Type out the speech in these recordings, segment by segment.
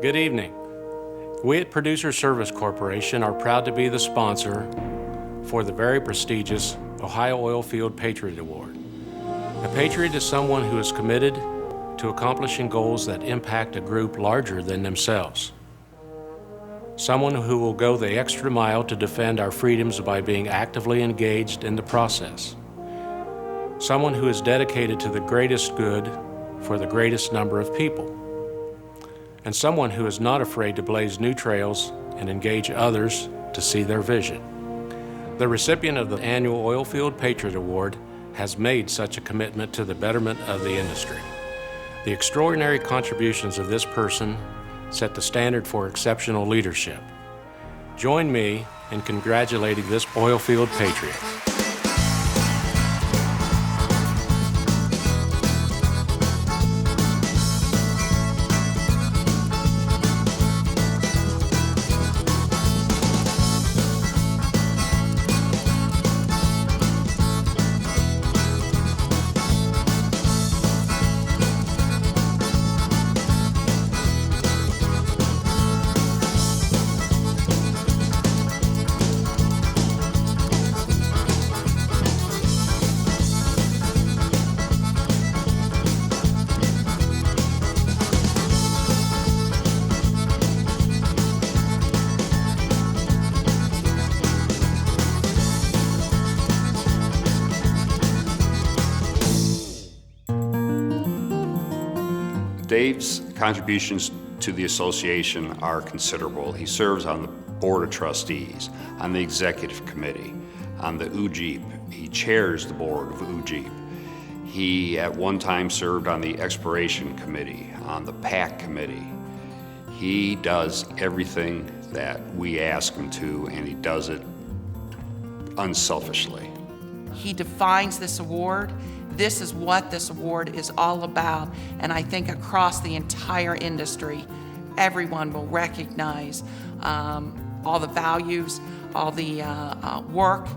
Good evening. We at Producer Service Corporation are proud to be the sponsor for the very prestigious Ohio Oilfield Patriot Award. A Patriot is someone who is committed to accomplishing goals that impact a group larger than themselves. Someone who will go the extra mile to defend our freedoms by being actively engaged in the process. Someone who is dedicated to the greatest good for the greatest number of people. And someone who is not afraid to blaze new trails and engage others to see their vision. The recipient of the annual Oilfield Patriot Award has made such a commitment to the betterment of the industry. The extraordinary contributions of this person set the standard for exceptional leadership. Join me in congratulating this Oilfield Patriot. Dave's contributions to the association are considerable. He serves on the Board of Trustees, on the Executive Committee, on the UJEEP. He chairs the board of UJEEP. He at one time served on the Exploration Committee, on the PAC Committee. He does everything that we ask him to, and he does it unselfishly. He defines this award. This is what this award is all about, and I think across the entire industry, everyone will recognize all the values, all the work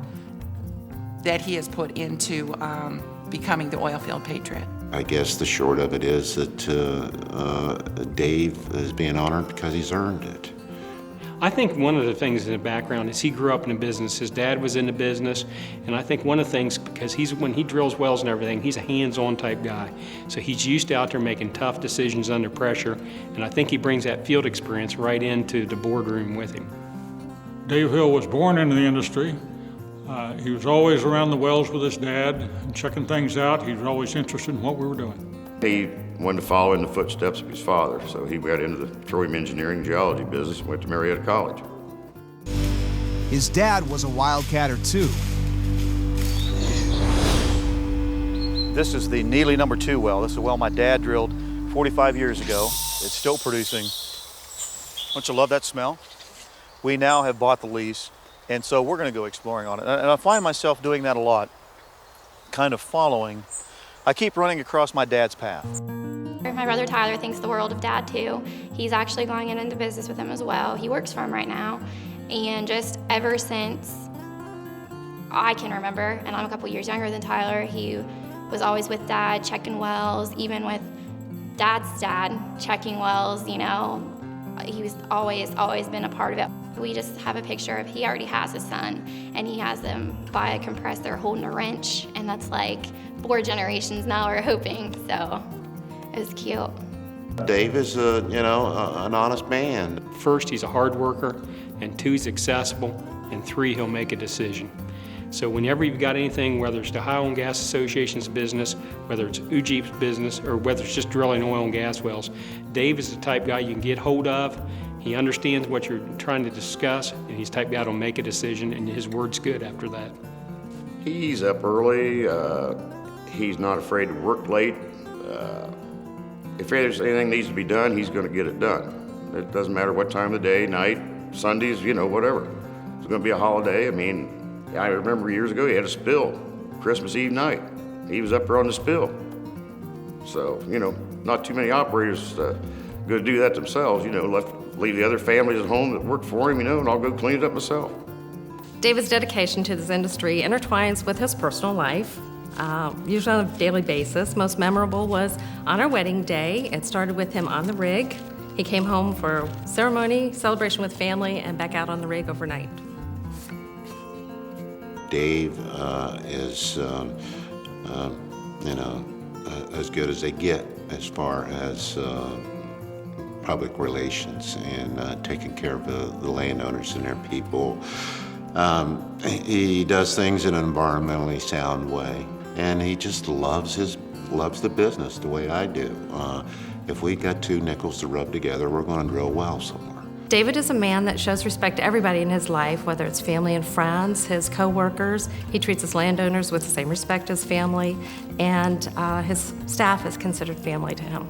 that he has put into becoming the Oilfield Patriot. I guess the short of it is that Dave is being honored because he's earned it. I think one of the things in the background is he grew up in the business. His dad was in the business, and I think one of the things, because when he drills wells and everything, he's a hands-on type guy. So he's used to out there making tough decisions under pressure, and I think he brings that field experience right into the boardroom with him. Dave Hill was born into the industry. He was always around the wells with his dad, checking things out. He was always interested in what we were doing. He wanted to follow in the footsteps of his father, so he got into the petroleum engineering geology business and went to Marietta College. His dad was a wildcatter too. This is the Neely number 2 well. This is a well my dad drilled 45 years ago. It's still producing. Don't you love that smell? We now have bought the lease, and so we're going to go exploring on it. And I find myself doing that a lot, kind of following. I keep running across my dad's path. My brother Tyler thinks the world of Dad too. He's actually going into business with him as well. He works for him right now. And just ever since I can remember, and I'm a couple years younger than Tyler, he was always with Dad checking wells, even with Dad's dad checking wells, you know. He was always been a part of it. We just have a picture of, he already has a son, and he has him by a compressor holding a wrench, and that's like 4 generations now we're hoping, so it was cute. Dave is an honest man. First, he's a hard worker, and 2, he's accessible, and 3, he'll make a decision. So whenever you've got anything, whether it's the Ohio Oil and Gas Association's business, whether it's UJEEP's business, or whether it's just drilling oil and gas wells, Dave is the type guy you can get hold of. He understands what you're trying to discuss, and he's the type guy that'll make a decision, and his word's good after that. He's up early. He's not afraid to work late. If there's anything needs to be done, he's going to get it done. It doesn't matter what time of the day, night, Sundays, whatever. It's going to be a holiday. I mean, I remember years ago he had a spill, Christmas Eve night. He was up there on the spill. So, not too many operators going to do that themselves, leave the other families at home that work for him, and I'll go clean it up myself. David's dedication to this industry intertwines with his personal life, usually on a daily basis. Most memorable was on our wedding day. It started with him on the rig. He came home for ceremony, celebration with family, and back out on the rig overnight. Dave is, as good as they get as far as public relations and taking care of the landowners and their people. He does things in an environmentally sound way, and he just loves the business the way I do. If we got two nickels to rub together, we're going to drill wells somewhere. David is a man that shows respect to everybody in his life, whether it's family and friends, his co-workers. He treats his landowners with the same respect as family, and his staff is considered family to him.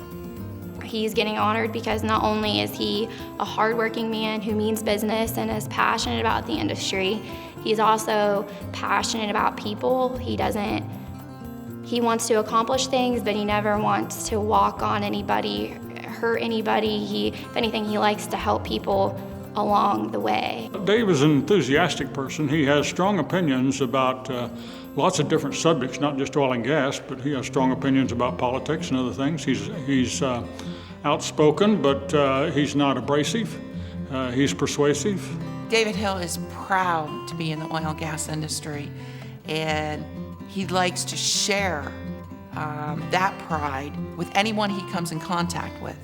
He's getting honored because not only is he a hardworking man who means business and is passionate about the industry, he's also passionate about people. He wants to accomplish things, but he never wants to walk on anybody, hurt anybody. If anything, he likes to help people along the way. Dave is an enthusiastic person. He has strong opinions about lots of different subjects, not just oil and gas, but he has strong opinions about politics and other things. He's outspoken, but he's not abrasive. He's persuasive. David Hill is proud to be in the oil and gas industry, and he likes to share that pride with anyone he comes in contact with.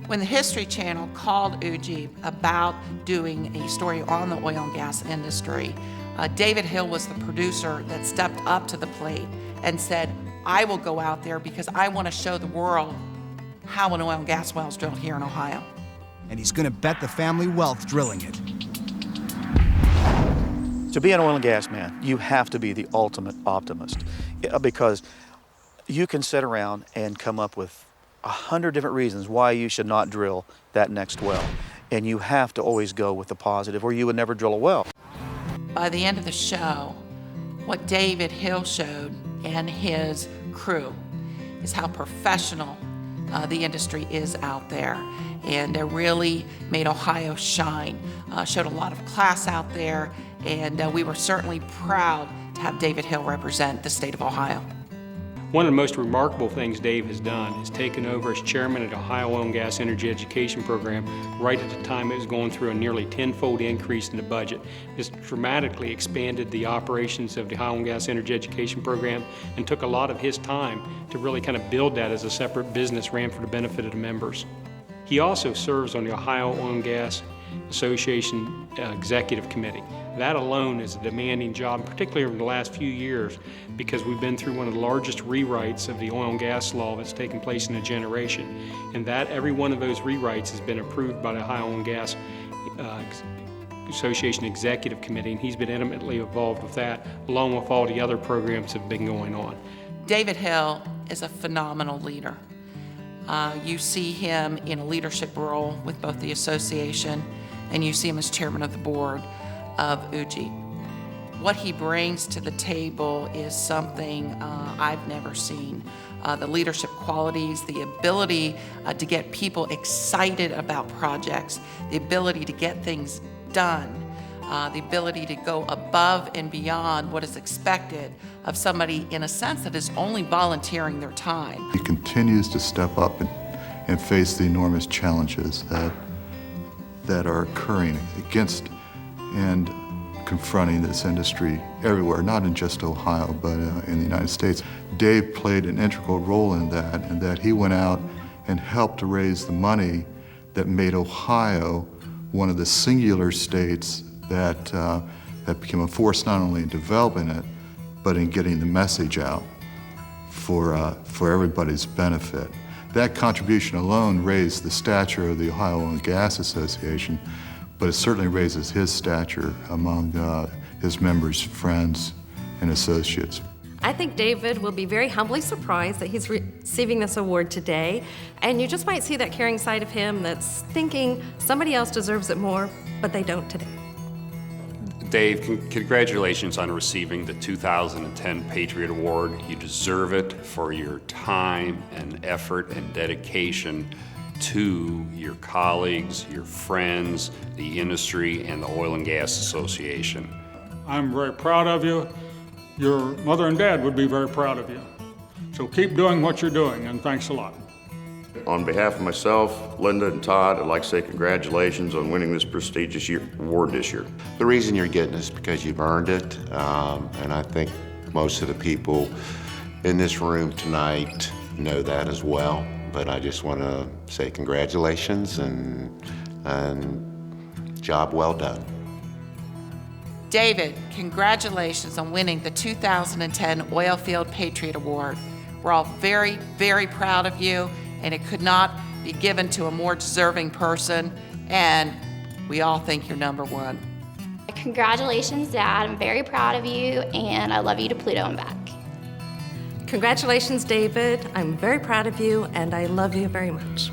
When the History Channel called UGEEP about doing a story on the oil and gas industry, David Hill was the producer that stepped up to the plate and said, I will go out there because I want to show the world how an oil and gas well is drilled here in Ohio. And he's going to bet the family wealth drilling it. To be an oil and gas man, you have to be the ultimate optimist, because you can sit around and come up with 100 different reasons why you should not drill that next well. And you have to always go with the positive, or you would never drill a well. By the end of the show, what David Hill showed and his crew is how professional the industry is out there, and it really made Ohio shine. Showed a lot of class out there, and we were certainly proud to have David Hill represent the state of Ohio. One of the most remarkable things Dave has done is taken over as chairman of the Ohio Oil and Gas Energy Education Program right at the time it was going through a nearly tenfold increase in the budget. This dramatically expanded the operations of the Ohio Oil and Gas Energy Education Program and took a lot of his time to really kind of build that as a separate business ran for the benefit of the members. He also serves on the Ohio Oil and Gas Association Executive Committee. That alone is a demanding job, particularly over the last few years, because we've been through one of the largest rewrites of the oil and gas law that's taken place in a generation. And that every one of those rewrites has been approved by the Ohio Oil and Gas Association Executive Committee, and he's been intimately involved with that, along with all the other programs that have been going on. David Hill is a phenomenal leader. You see him in a leadership role with both the association, and you see him as chairman of the board of UGEEP. What he brings to the table is something I've never seen. The leadership qualities, the ability to get people excited about projects, the ability to get things done, the ability to go above and beyond what is expected of somebody in a sense that is only volunteering their time. He continues to step up and face the enormous challenges that are occurring against and confronting this industry everywhere, not in just Ohio, but in the United States. Dave played an integral role in that, and that he went out and helped to raise the money that made Ohio one of the singular states that became a force not only in developing it, but in getting the message out for everybody's benefit. That contribution alone raised the stature of the Ohio Oil and Gas Association, but it certainly raises his stature among his members, friends, and associates. I think David will be very humbly surprised that he's receiving this award today, and you just might see that caring side of him that's thinking somebody else deserves it more, but they don't today. Dave, congratulations on receiving the 2010 Patriot Award. You deserve it for your time and effort and dedication to your colleagues, your friends, the industry, and the Oil and Gas Association. I'm very proud of you. Your mother and dad would be very proud of you. So keep doing what you're doing, and thanks a lot. On behalf of myself, Linda, and Todd, I'd like to say congratulations on winning this prestigious award this year. The reason you're getting it is because you've earned it, and I think most of the people in this room tonight know that as well. But I just want to say congratulations and job well done. David, congratulations on winning the 2010 Oilfield Patriot Award. We're all very, very proud of you, and it could not be given to a more deserving person, and we all think you're number one. Congratulations, Dad. I'm very proud of you, and I love you to Pluto and back. Congratulations, David. I'm very proud of you, and I love you very much.